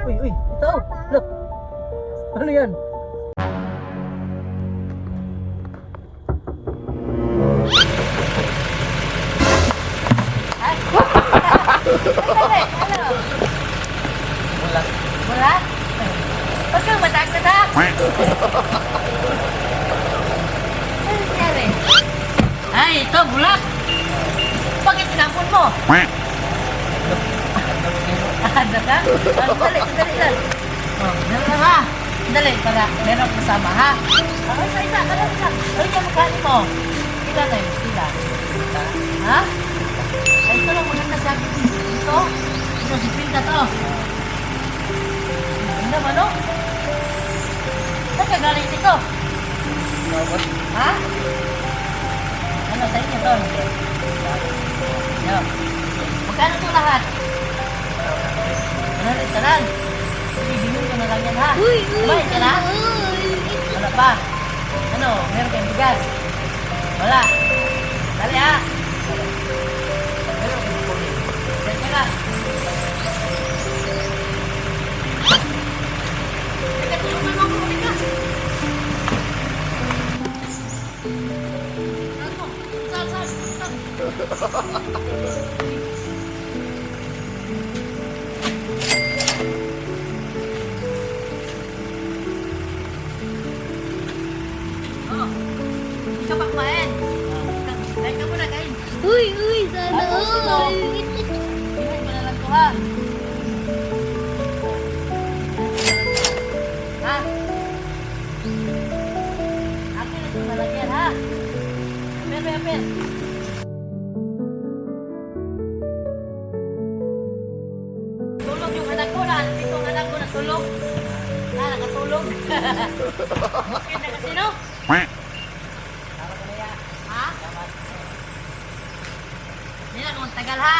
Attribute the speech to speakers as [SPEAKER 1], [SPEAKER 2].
[SPEAKER 1] Uy, ito. Look. Ano yan?
[SPEAKER 2] Ay! Ano?
[SPEAKER 1] Bulat.
[SPEAKER 2] Bulat? Huwag kang matagtatak! Ano nangyari? Ay, ito, bulat! Bakit tinapon mo? Ano ka? Dali lang. Oh, dali lang ha. Dali, para meron kasama ha. Isa. Ay, yung magkali mo. Ilan na yun? Ilan? Ha? Ay, ito lang maganda sa akin. Ito? Ito, si Pilda to. Ano naman, no? Saan ka galing dito? Ha? Ano sa inyo to? Yo. Magkano to lahat? Tanan. Ibigin ko na lang yan ha. Kumain ka na? Wala pa. Ano? Meron kayong bigas? Wala. Dali ha. Meron kayong kulit. Dali ka. Teka, tulungan mo ako. Kulit ka. Ano? Saan? Oh, hindi ka pa kumain. Kain ka muna, kain.
[SPEAKER 3] Uy, sana
[SPEAKER 2] Ano, sino?
[SPEAKER 3] all.
[SPEAKER 2] Kain mo na lang to, ha? Ha? Akin na itong nalagyan, ha? Apir. Tulog yung anak ko na. Dito ang anak ko natulog. Nakatulog. Okay na kasi, no? Ha? Hindi na kung tagal, ha?